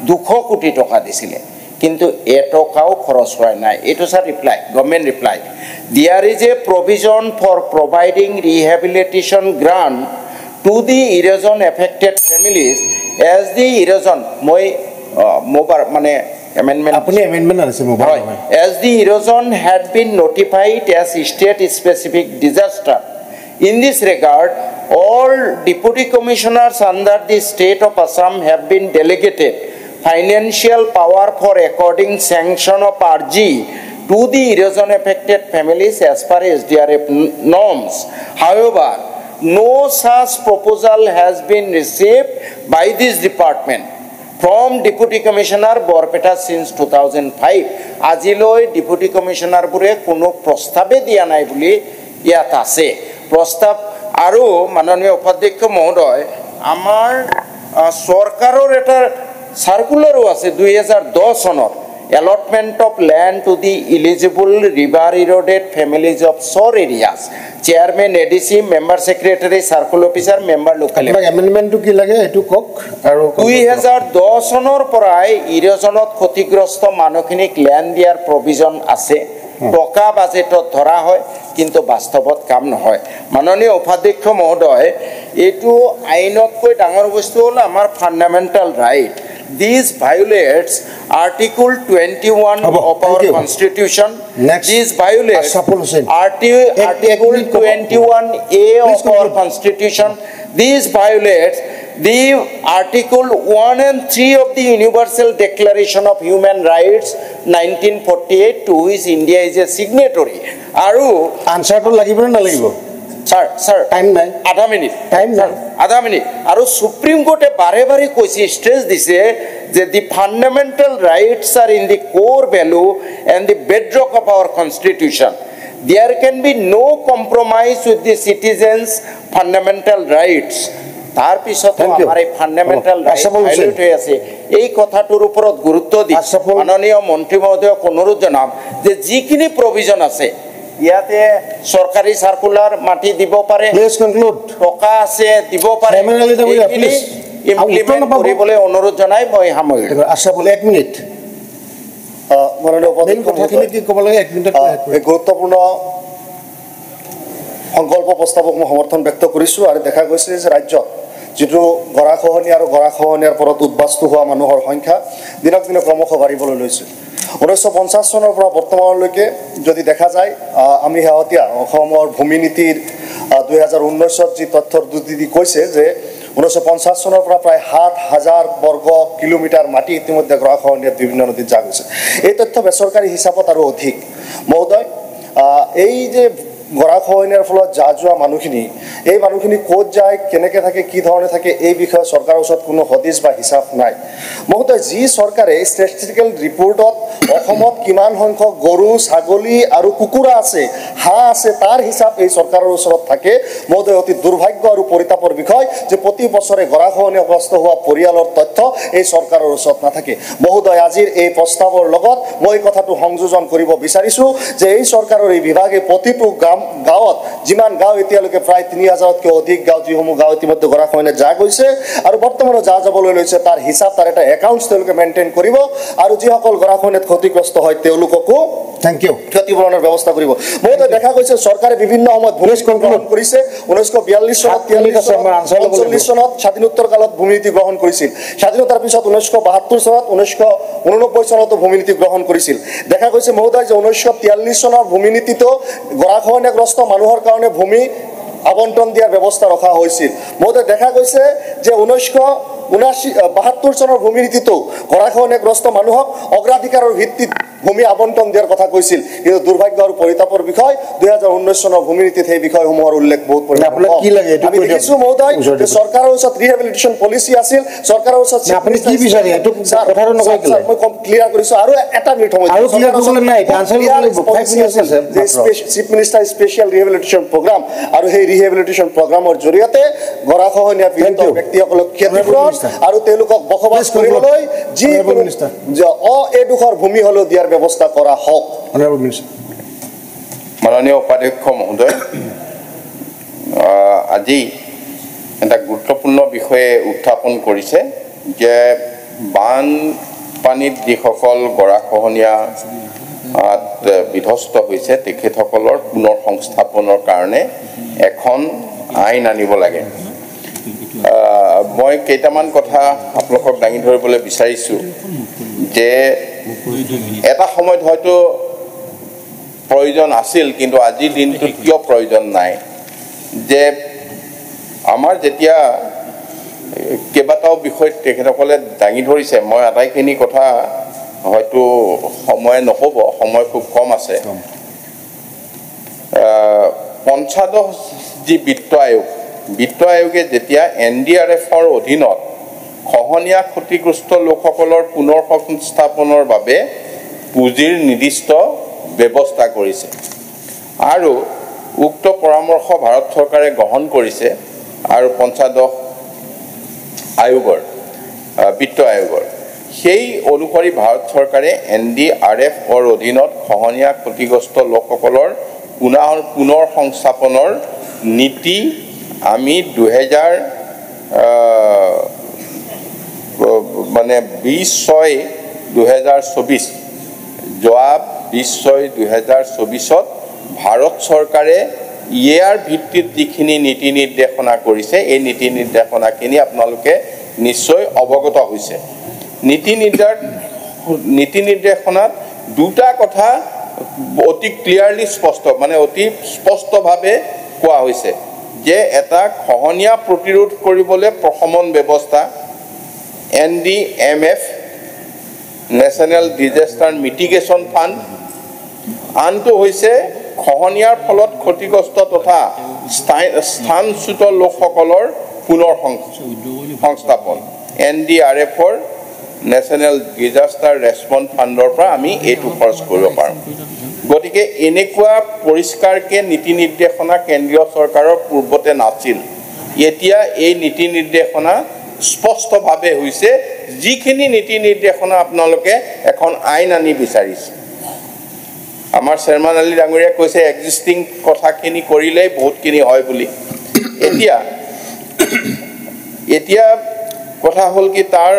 200 কোটি টকা দিছিলে কিন্তু এটকাও খৰচ হোৱা নাই এটো sir reply government reply there is a provision for providing rehabilitation grant to the erosion affected families as the erosion moi mobar mane amendment apuni amendment anise mobar as the erosion had been notified as state specific disaster in this regard all deputy commissioners under the state of Assam have been delegated financial power for according sanction of RG to the erosion affected families as per SDRF norms. However, no such proposal has been received by this department from Deputy Commissioner Borpeta since 2005. Ajiloi Deputy Commissioner bure kono prostave diya nai boli iat ase. Prostav aru manoniya upadhyakshya mohodoy amar sorkaror eta circular ase 2010 sonor allotment of land to the eligible river eroded families of shore areas chairman ADC member secretary circle officer member local amendment to ki lage etu kok aru 2010 sonor porai erosionot ক্ষতিগ্রস্ত মানুহখিনিক land diar provision ase টকা বাজেটত ধৰা হয় কিন্তু বাস্তৱত কাম নহয় মাননীয় উপাধ্যক্ষ মহোদয় এটো আইনতকৈ ডাঙৰ বস্তু হল আমাৰ fundamental right This violates Article 21 of our Constitution. Next. This violates Article 21A of our Constitution. This violates the Article 1 and 3 of the Universal Declaration of Human Rights 1948 to which India is a signatory. Aru answer to lagibo na lagibo sir time nai adha minute adha minute aru Supreme Court e bare bare koisi stress dise je the fundamental rights are in the core value and the bedrock of our constitution there can be no compromise with the citizens fundamental rights tar pisot amar ei fundamental rights violate hoy ase ei kothatur uporot gurutto di manoniya montri mohodoyok onurodh janam je jikini provision ase ইয়াতে সরকারি circular মাটি দিব পারে please conclude টকা আছে দিব পারে implement কৰিবলৈ অনুৰোধ জনাই মই সামৰি আশা বলে 1 মিনিট মাননীয় কথাখিনি কি ক'ব লাগে 1 মিনিট এই গুৰুত্বপূৰ্ণ সংকল্প প্ৰস্তাৱক মই সমৰ্থন ব্যক্ত কৰিছোঁ আৰু দেখা গৈছে যে ৰাজ্যত যেটো গৰাখহনীয়া আৰু গৰাখহনীয়াৰ পৰত উদ্বাস্তু হোৱা মানুহৰ সংখ্যা দিনক দিনে ক্ৰমশ বাঢ়িবলৈ লৈছে 1950 চনৰ পৰা বৰ্তমানলৈকে যদি দেখা যায় আমি হেওতিয়া অসমৰ ভূমি নীতিৰ 2019ত যি তথ্যৰ দুদিদি কৈছে যে 1950 চনৰ পৰা প্ৰায় 7000 বৰ্গ কিলোমিটাৰ মাটি ইতিমধ্যে গৰাখহনীয়াত বিভিন্ন নদীত যা গৈছে এই তথ্য বেচৰকাৰী হিচাপত আৰু অধিক মহোদয় এই যে গৰাখহনীয়াৰ ফলত যা যোৱা মানুহখিনি এই মানুহখিনি ক'ত যায় কেনেকৈ থাকে কি ধৰণে থাকে এই বিষয়ে চৰকাৰৰ ওচৰত কোনো হদিছ বা হিচাপ নাই মহোদয় যি চৰকাৰে ষ্টেটিষ্টিকেল ৰিপৰ্টত অসমত কিমান সংখ্যক গৰু ছাগলী আৰু কুকুৰা আছে হাঁহ আছে তাৰ হিচাপ এই চৰকাৰৰ ওচৰত থাকে মহোদয় অতি দুৰ্ভাগ্য আৰু পৰিতাপৰ বিষয় যে প্ৰতি বছৰে গৰাখহনীয়াগ্ৰস্ত হোৱা পৰিয়ালৰ তথ্য এই চৰকাৰৰ ওচৰত নাথাকে মহোদয় আজিৰ এই প্ৰস্তাৱৰ লগত মই কথাটো সংযোজন কৰিব বিচাৰিছোঁ যে এই চৰকাৰৰ এই বিভাগে প্ৰতিটো গাঁৱত যিমান গাঁও এতিয়ালৈকে প্ৰায় 3000তকৈ অধিক গাঁও যিসমূহ গাঁও ইতিমধ্যে গৰাখহনীয়াত যা গৈছে আৰু বৰ্তমানো যা যাবলৈ লৈছে তাৰ হিচাপ তাৰ এটা একাউণ্টছ তেওঁলোকে মেইনটেইন কৰিব আৰু যিসকল গৰাখহনীয়াত ক্ষতিগ্ৰস্ত হয় তেওঁলোককো থ্যাংক ইউ ক্ষতিপূৰণৰ ব্যৱস্থা কৰিব মহোদয় দেখা গৈছে চৰকাৰে বিভিন্ন সময়ত ভূমিনীতি গ্ৰহণ কৰিছে 1942 চনত 43 চনত স্বাধীনোত্তৰ কালত ভূমিনীতি গ্ৰহণ কৰিছিল স্বাধীনতাৰ পিছত 1972 চনত 1989 চনতো ভূমিনীতি গ্ৰহণ কৰিছিল দেখা গৈছে মহোদয় যে 1943 চনৰ ভূমিনীতিটো গৰাখহনীয়াগ্ৰস্ত মানুহৰ কাৰণে ভূমি আবণ্টন দিয়াৰ ব্যৱস্থা ৰখা হৈছিল মহোদয় দেখা গৈছে যে 1972 চনৰ ভূমিনীতিটো গৰাখহনীয়াগ্ৰস্ত মানুহক অগ্ৰাধিকাৰৰ ভিত্তিত ভূমি আবণ্টন দিয়াৰ কথা কৈছিল কিন্তু দুৰ্ভাগ্য আৰু পৰিতাপৰ বিষয় 2019 চনৰ ভূমি নীতিত সেই বিষয়সমূহৰ উল্লেখ বহুত পৰিমাণে কি লাগে এটো আমি দেখিছো মহোদয় যে চৰকাৰৰ ওচৰত ৰিহেবিলিটেশ্যন পলিচি আছিল চৰকাৰৰ ওচৰত আপুনি কি বিচাৰে এটো কথাটো নকয় কি মই কম ক্লিয়াৰ কৰিছো আৰু এটা মিনিট সময় আৰু ক্লিয়াৰ কৰিবলৈ নাই আনসাৰ কৰিবলৈ chief minister special rehabilitation programme আৰু সেই ৰিহেবিলিটেশ্যন প্ৰগ্ৰামৰ জৰিয়তে গৰাখহনীয়া পীড়িত ব্যক্তিসকলক ক্ষতিপূৰণ আৰু তেওঁলোকক বসবাস কৰিবলৈ যি এডোখৰ ভূমি হলেও দিয়াৰ ব্যৱস্থা কৰা হওক মাননীয় উপাধ্যক্ষ মহোদয় আজি এটা গুৰুত্বপূৰ্ণ বিষয়ে উত্থাপন কৰিছে যে বানপানীত যিসকল গৰাখহনীয়া বিধ্বস্ত হৈছে তেখেতসকলৰ পুনৰ সংস্থাপনৰ কাৰণে এখন আইন আনিব লাগে মই কেইটামান কথা আপোনালোকক দাঙি ধৰিবলৈ বিচাৰিছোঁ যে এটা সময়ত হয়তো প্ৰয়োজন আছিল কিন্তু আজিৰ দিনটোত কিয় প্ৰয়োজন নাই যে আমাৰ যেতিয়া কেইবাটাও বিষয়ত তেখেতসকলে দাঙি ধৰিছে মই আটাইখিনি কথা হয়তো সময় নহ'ব সময় খুব কম আছে পঞ্চায়ত যি বিত্ত আয়োগে যেতিয়া NDRFৰ অধীনত খহনীয়া ক্ষতিগ্ৰস্ত লোকসকলৰ পুনৰ সংস্থাপনৰ বাবে পুঁজিৰ নিৰ্দিষ্ট ব্যৱস্থা কৰিছে আৰু উক্ত পৰামৰ্শ ভাৰত চৰকাৰে গ্ৰহণ কৰিছে আৰু পঞ্চায়ত বিত্ত আয়োগৰ সেই অনুসৰি ভাৰত চৰকাৰে NDRFৰ অধীনত খহনীয়া ক্ষতিগ্ৰস্ত লোকসকলৰ পুনৰ সংস্থাপনৰ নীতি আমি 2020-2024 যোৱা 2020-2024 ভাৰত চৰকাৰে ইয়াৰ ভিত্তিত যিখিনি নীতি নিৰ্দেশনা কৰিছে এই নীতি নিৰ্দেশনাখিনি আপোনালোকে নিশ্চয় অৱগত হৈছে নীতি নিৰ্দেশনাত দুটা কথা অতি ক্লিয়াৰলি স্পষ্ট মানে অতি স্পষ্টভাৱে কোৱা হৈছে যে এটা খহনীয়া প্ৰতিৰোধ কৰিবলৈ প্ৰশমন ব্যৱস্থা NDMF নেশ্যনেল ডিজাষ্টাৰ মিটিগেশ্যন ফাণ্ড আনটো হৈছে খহনীয়াৰ ফলত ক্ষতিগ্ৰস্ত তথা স্থানচ্যুত লোকসকলৰ পুনৰ সংস্থাপন NDRFৰ নেশ্যনেল ডিজাষ্টাৰ ৰেছপন্স ফাণ্ডৰ পৰা আমি এইটো খৰচ কৰিব পাৰোঁ গতিকে এনেকুৱা পৰিষ্কাৰকৈ নীতি নিৰ্দেশনা কেন্দ্ৰীয় চৰকাৰৰ পূৰ্বতে নাছিল এতিয়া এই নীতি নিৰ্দেশনা স্পষ্টভাৱে হৈছে যিখিনি নীতি নিৰ্দেশনা আপোনালোকে এখন আইন আনি বিচাৰিছে আমাৰ চেয়াৰমান আলী ডাঙৰীয়াই কৈছে এক্সিষ্টিং কথাখিনি কৰিলেই বহুতখিনি হয় বুলি এতিয়া কথা হ'ল কি তাৰ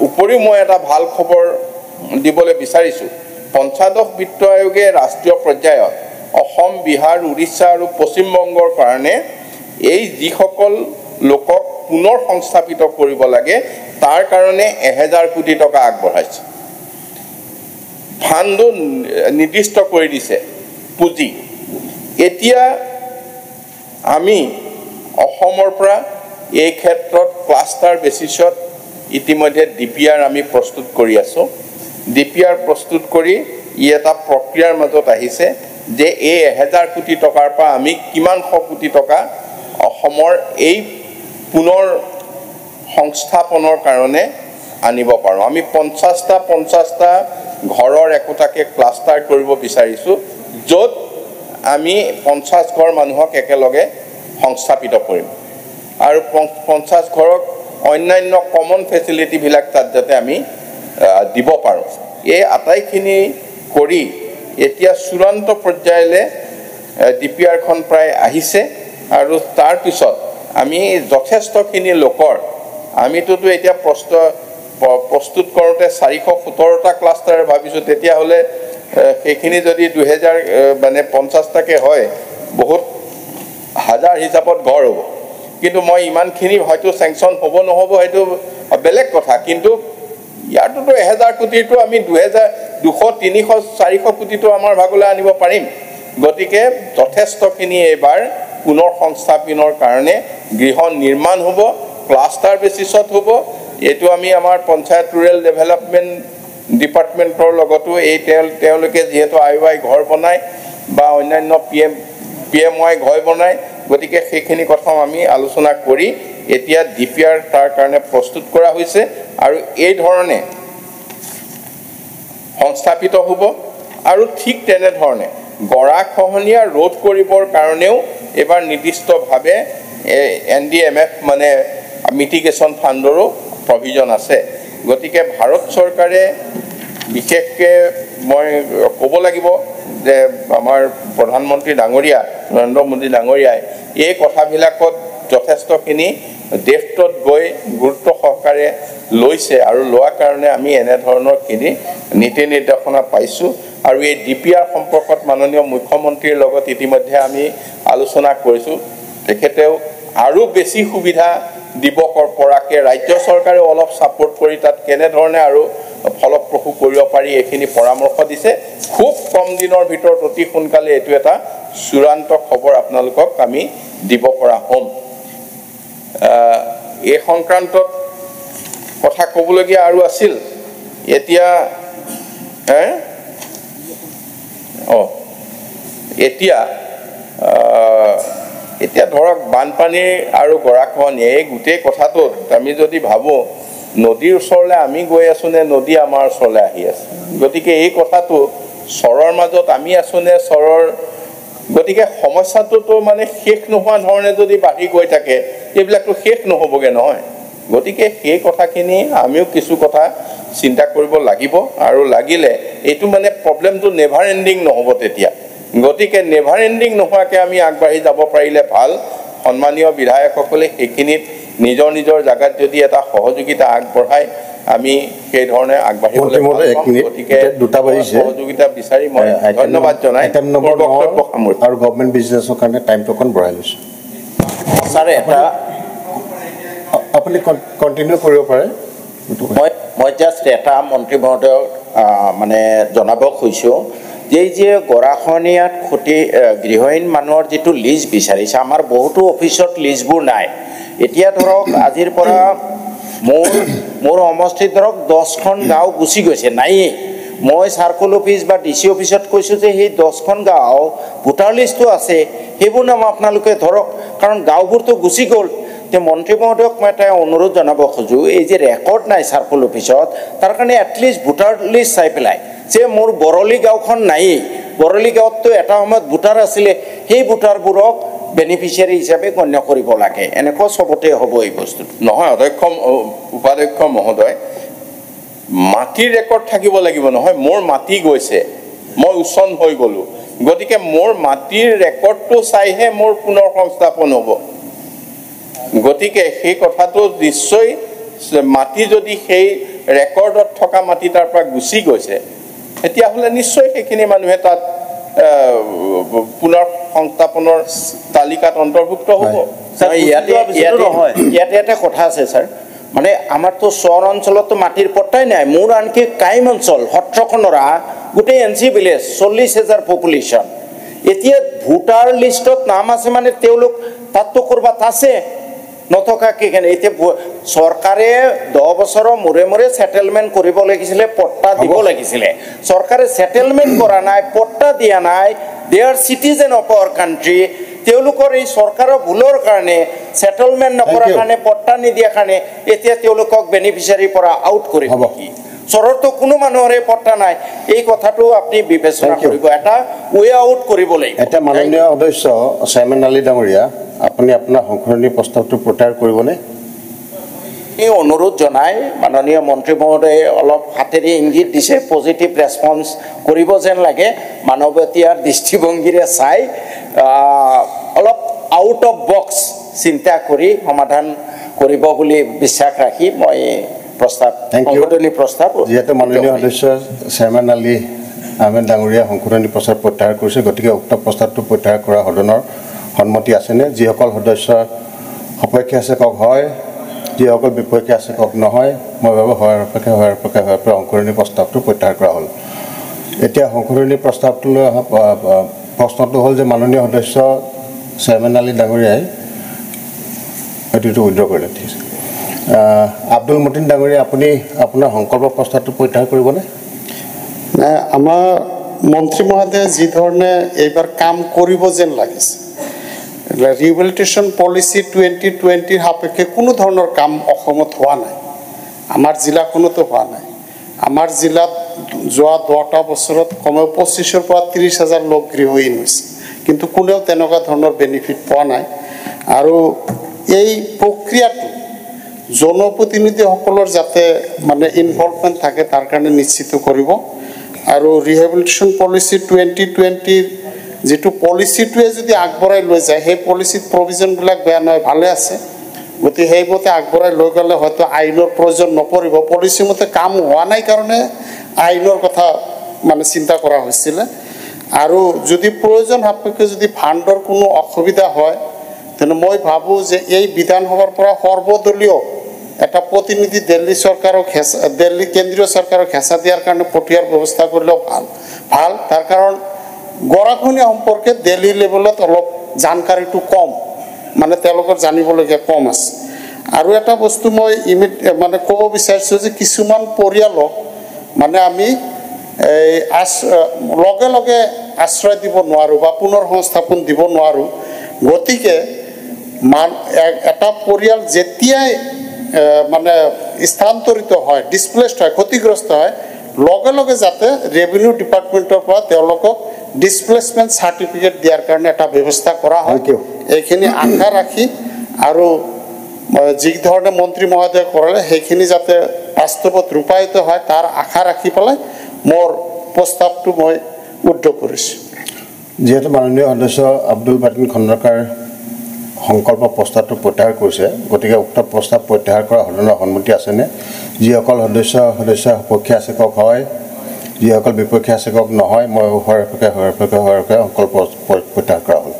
উপৰিও মই এটা ভাল খবৰ দিবলৈ বিচাৰিছোঁ পঞ্চায়ত বিত্ত আয়োগে ৰাষ্ট্ৰীয় পৰ্যায়ত অসম বিহাৰ উৰিষ্যা আৰু পশ্চিমবংগৰ কাৰণে এই যিসকল লোকক পুনৰ সংস্থাপিত কৰিব লাগে তাৰ কাৰণে 1000 কোটি টকা আগবঢ়াইছে ফাণ্ডো নিৰ্দিষ্ট কৰি দিছে পুঁজি এতিয়া আমি অসমৰ পৰা এই ক্ষেত্ৰত ক্লাষ্টাৰ বেচিছত ইতিমধ্যে DPR আমি প্ৰস্তুত কৰি আছোঁ DPR প্ৰস্তুত কৰি ই এটা প্ৰক্ৰিয়াৰ মাজত আহিছে যে এই 1000 কোটি টকাৰ পৰা আমি কিমান শ কোটি টকা অসমৰ এই পুনৰ সংস্থাপনৰ কাৰণে আনিব পাৰোঁ আমি 50টা ঘৰৰ একোটাকে ক্লাষ্টাৰ কৰিব বিচাৰিছোঁ য'ত আমি 50 ঘৰ মানুহক একেলগে সংস্থাপিত কৰিম আৰু 50 ঘৰক অন্যান্য কমন ফেচিলিটিবিলাক তাত যাতে আমি দিব পাৰোঁ এই আটাইখিনি কৰি এতিয়া চূড়ান্ত পৰ্যায়লৈ DPRখন প্ৰায় আহিছে আৰু তাৰ পিছত আমি যথেষ্টখিনি লোকৰ আমিতোতো এতিয়া প্ৰস্তুত কৰোঁতে 417টা ক্লাষ্টাৰ ভাবিছোঁ তেতিয়াহ'লে সেইখিনি যদি 2050টাকে হয় বহুত হাজাৰ হিচাপত ঘৰ হ'ব কিন্তু মই ইমানখিনি হয়তো চেংচন হ'ব নহ'ব সেইটো বেলেগ কথা কিন্তু ইয়াতোতো 1000 কোটিটো আমি 200 300 400 কোটিটো আমাৰ ভাগলৈ আনিব পাৰিম গতিকে যথেষ্টখিনি এইবাৰ পুনৰ সংস্থাপনৰ কাৰণে গৃহ নিৰ্মাণ হ'ব ক্লাষ্টাৰ বেচিছত হ'ব এইটো আমি আমাৰ পঞ্চায়ত ৰুৰেল ডেভেলপমেণ্ট ডিপাৰ্টমেণ্টৰ লগতো এই তেওঁলোকে যিহেতু IOI ঘৰ বনায় বা অন্যান্য PMY ঘৰ বনায় গতিকে সেইখিনি কথাও আমি আলোচনা কৰি এতিয়া DPR তাৰ কাৰণে প্ৰস্তুত কৰা হৈছে আৰু এই ধৰণে সংস্থাপিত হ'ব আৰু ঠিক তেনেধৰণে গৰাখহনীয়া ৰোধ কৰিবৰ কাৰণেও এবাৰ নিৰ্দিষ্টভাৱে NDMF মানে মিটিগেশ্যন ফাণ্ডৰো প্ৰভিজন আছে গতিকে ভাৰত চৰকাৰে বিশেষকৈ মই ক'ব লাগিব যে আমাৰ প্ৰধানমন্ত্ৰী ডাঙৰীয়া নৰেন্দ্ৰ মোদী ডাঙৰীয়াই এই কথাবিলাকত যথেষ্টখিনি ডেফটত গৈ গুৰুত্ব সহকাৰে লৈছে আৰু লোৱাৰ কাৰণে আমি এনেধৰণৰখিনি নীতি নিৰ্দেশনা পাইছোঁ আৰু এই DPR সম্পৰ্কত মাননীয় মুখ্যমন্ত্ৰীৰ লগত ইতিমধ্যে আমি আলোচনা কৰিছোঁ তেখেতেও আৰু বেছি সুবিধা দিব পৰাকৈ ৰাজ্য চৰকাৰে অলপ ছাপোৰ্ট কৰি তাত কেনেধৰণে আৰু ফলপ্ৰসূ কৰিব পাৰি এইখিনি পৰামৰ্শ দিছে খুব কম দিনৰ ভিতৰত অতি সোনকালে এইটো এটা চূড়ান্ত খবৰ আপোনালোকক আমি দিব পৰা হ'ম এই সংক্ৰান্তত কথা ক'বলগীয়া আৰু আছিল এতিয়া এতিয়া ধৰক বানপানী আৰু গৰাখহনীয়া এই গোটেই কথাটোত আমি যদি ভাবোঁ নদীৰ ওচৰলৈ আমি গৈ আছোঁ নে নদী আমাৰ ওচৰলৈ আহি আছে গতিকে এই কথাটো চৰৰ মাজত আমি আছোঁ নে চৰৰ গতিকে সমস্যাটোতো মানে শেষ নোহোৱা ধৰণে যদি বাঢ়ি গৈ থাকে এইবিলাকতো শেষ নহ'বগৈ নহয় গতিকে সেই কথাখিনি আমিও কিছু কথা চিন্তা কৰিব লাগিব আৰু লাগিলে এইটো মানে প্ৰব্লেমটো নেভাৰ এণ্ডিং নহ'ব তেতিয়া গতিকে নেভাৰ এণ্ডিং নোহোৱাকৈ আমি আগবাঢ়ি যাব পাৰিলে ভাল সন্মানীয় বিধায়কসকলে সেইখিনিত নিজৰ নিজৰ জাগাত যদি এটা সহযোগিতা আগবঢ়ায় আমি সেই ধৰণে আগবাঢ়িবলৈ গতিকে সহযোগিতা বিচাৰি মই ধন্যবাদ জনাই আৰু গভৰ্ণমেণ্ট বিজনেছৰ কাৰণে টাইমটো অকণ বঢ়াই লৈছোঁ ছাৰ এটা আপুনি কণ্টিনিউ কৰিব পাৰে মই জাষ্ট এটা মন্ত্ৰী মহোদয়ক মানে জনাব খুজিছোঁ যে গৰাখহনীয়াত গৃহহীন মানুহৰ যিটো লিষ্ট বিচাৰিছে আমাৰ বহুতো অফিচত লিষ্টবোৰ নাই এতিয়া ধৰক আজিৰ পৰা মোৰ সমষ্টিত ধৰক 10খন গাঁও গুচি গৈছে নাইয়ে মই চাৰ্কল অফিচ বা DC অফিচত কৈছোঁ যে সেই 10খন গাঁও ভোটাৰ লিষ্টটো আছে সেইবোৰ নাম আপোনালোকে ধৰক কাৰণ গাঁওবোৰতো গুচি গ'ল তে মন্ত্ৰী মহোদয়ক মই এটা অনুৰোধ জনাব খোজোঁ এই যে ৰেকৰ্ড নাই চাৰ্কল অফিচত তাৰ কাৰণে এটলিষ্ট ভোটাৰ লিষ্ট চাই পেলাই যে মোৰ বৰলি গাঁওখন নাইয়ে বৰলি গাঁৱততো এটা সময়ত ভোটাৰ আছিলে সেই ভোটাৰবোৰক বেনিফিচিয়াৰী হিচাপে গণ্য কৰিব লাগে এনেকুৱা চবতে হ'ব এই বস্তুটো নহয় উপাধ্যক্ষ মহোদয় মাটিৰ ৰেকৰ্ড থাকিব লাগিব নহয় মোৰ মাটি গৈছে মই উচ্ছন হৈ গ'লোঁ গতিকে মোৰ মাটিৰ ৰেকৰ্ডটো চাইহে মোৰ পুনৰ সংস্থাপন হ'ব গতিকে সেই কথাটো নিশ্চয় মাটি যদি সেই ৰেকৰ্ডত থকা মাটি তাৰ পৰা গুচি গৈছে তেতিয়াহ'লে নিশ্চয় সেইখিনি মানুহে তাত পুনৰ সংস্থাপনৰ তালিকাত অন্তৰ্ভুক্ত হ'ব ইয়াতে এটা কথা আছে ছাৰ মানে আমাৰতো চহৰ অঞ্চলতো মাটিৰ পট্টাই নাই মোৰ আনকি কাইম অঞ্চল সত্ৰখনৰা গোটেই NC ভিলেজ 40,000 পপুলেশ্যন এতিয়া ভোটাৰ লিষ্টত নাম আছে মানে তেওঁলোক তাততো ক'ৰবাত আছে নথকাকৈ কেনে এতিয়া চৰকাৰে 10 বছৰৰ মূৰে মূৰে ছেটেলমেণ্ট কৰিব লাগিছিলে পট্টা দিব লাগিছিলে চৰকাৰে ছেটেলমেণ্ট কৰা নাই পট্টা দিয়া নাই they are citizen of our country তেওঁলোকৰ এই চৰকাৰৰ ভুলৰ কাৰণে ছেটেলমেণ্ট নকৰাৰ কাৰণে পট্টা নিদিয়াৰ কাৰণে এতিয়া তেওঁলোকক বেনিফিচিয়াৰীৰ পৰা আউট কৰিব নেকি চহৰতো কোনো মানুহৰে পট্টা নাই এই কথাটো আপুনি বিবেচনা কৰিব এটা ৱে আউট কৰিব লাগিব এটা মাননীয় সদস্য চেয়াৰমেন আলী ডাঙৰীয়া আপুনি আপোনাৰ সংশোধনী প্ৰস্তাৱটো প্ৰত্যাহাৰ কৰিবনে এই অনুৰোধ জনাই মাননীয় মন্ত্ৰী মহোদয়ে অলপ হাতেৰে ইংগিত দিছে পজিটিভ ৰেছপন্স কৰিব যেন লাগে মানৱীয়তাৰ দৃষ্টিভংগীৰে চাই অলপ আউট অফ বক্স চিন্তা কৰি সমাধান কৰিব বুলি বিশ্বাস ৰাখি মই সংশোধনী প্ৰস্তাৱ যিহেতু মাননীয় সদস্য চেয়াৰমেন আলী আহমেদ ডাঙৰীয়া সংশোধনী প্ৰস্তাৱ প্ৰত্যাহাৰ কৰিছে গতিকে উক্ত প্ৰস্তাৱটো প্ৰত্যাহাৰ কৰা সদনৰ সন্মতি আছেনে যিসকল সদস্য সপক্ষে আছে কওক হয় যিসকল বিপক্ষে আছে কওক নহয় মই ভাবোঁ হোৱাৰ অপেক্ষা সংশোধনী প্ৰস্তাৱটো প্ৰত্যাহাৰ কৰা হ'ল এতিয়া সংশোধনী প্ৰস্তাৱটোলৈ অহা প্ৰশ্নটো হ'ল যে মাননীয় সদস্য চেয়াৰমেন আলী ডাঙৰীয়াই এইটো উইড্ৰ কৰিলে ঠিক আছে আব্দুল মতিন ডাঙৰীয়া আপুনি আপোনাৰ সংকল্প প্ৰস্তাৱটো প্ৰত্যাহাৰ কৰিবনে আমাৰ মন্ত্ৰী মহোদয়ে যি ধৰণে এইবাৰ কাম কৰিব যেন লাগিছে ৰিহেবিলিটেশ্যন পলিচি 2020 সাপেক্ষে কোনো ধৰণৰ কাম অসমত হোৱা নাই আমাৰ জিলাখনতো হোৱা নাই আমাৰ জিলাত যোৱা 10টা বছৰত কমেও 25ৰ পৰা 30,000 লোক গৃহহীন হৈছে কিন্তু কোনেও তেনেকুৱা ধৰণৰ বেনিফিট পোৱা নাই আৰু এই প্ৰক্ৰিয়াটো জনপ্ৰতিনিধিসকলৰ যাতে মানে ইনভলভমেণ্ট থাকে তাৰ কাৰণে নিশ্চিত কৰিব আৰু ৰিহেবিলিটেশ্যন পলিচি 2020 যেটো পলিচিটোৱে যদি আগবঢ়াই লৈ যায় সেই পলিচিত প্ৰভিজনবিলাক বেয়া নহয় ভালে আছে গতি সেইমতে আগবঢ়াই লৈ গ'লে হয়তো আইনৰ প্ৰয়োজন নপৰিব পলিচি মতে কাম হোৱা নাই কাৰণে আইনৰ কথা মানে চিন্তা কৰা হৈছিল আৰু যদি প্ৰয়োজন সাপেক্ষে যদি ফাণ্ডৰ কোনো অসুবিধা হয় তেনে মই ভাবোঁ যে এই বিধানসভাৰ পৰা সৰ্বদলীয় এটা প্ৰতিনিধি দিল্লী চৰকাৰক দিল্লী কেন্দ্ৰীয় চৰকাৰক হেঁচা দিয়াৰ কাৰণে পঠিয়াৰ ব্যৱস্থা কৰিলেও ভাল তাৰ কাৰণ গৰাখহনীয়া সম্পৰ্কে দিল্লী লেভেলত অলপ জানকাৰীটো কম মানে তেওঁলোকৰ জানিবলগীয়া কম আছে আৰু এটা বস্তু মই মানে ক'ব বিচাৰিছোঁ যে কিছুমান পৰিয়ালক মানে আমি লগে লগে আশ্ৰয় দিব নোৱাৰোঁ বা পুনৰ সংস্থাপন দিব নোৱাৰোঁ গতিকে এটা পৰিয়াল যেতিয়াই মানে স্থানান্তৰিত হয় ডিসপ্লেসড হয় ক্ষতিগ্ৰস্ত হয় লগে লগে যাতে ৰেভিনিউ ডিপাৰ্টমেণ্টৰ পৰা তেওঁলোকক ডিসপ্লেসমেন্ট সাৰ্টিফিকেট দিয়াৰ কাৰণে এটা ব্যৱস্থা কৰা হয় এইখিনি আশা ৰাখি আৰু যি ধৰণে মন্ত্ৰী মহোদয়ে কৰিলে সেইখিনি যাতে বাস্তৱত ৰূপায়িত হয় তাৰ আশা ৰাখি পেলাই মোৰ প্ৰস্তাৱটো মই উদ্ধ কৰিছোঁ যেহেতু মাননীয় সদস্য আব্দুল বাতিন খণ্ডকাৰ সংকল্প প্ৰস্তাৱটো প্ৰত্যাহাৰ কৰিছে গতিকে উক্ত প্ৰস্তাৱ প্ৰত্যাহাৰ কৰা সদনৰ সন্মতি আছেনে যিসকল সদস্য সপক্ষে আছে কওক হয় যিসকল বিপক্ষে আছে কওক নহয় মই সংকল্প প্ৰত্যাহাৰ কৰা হ'ল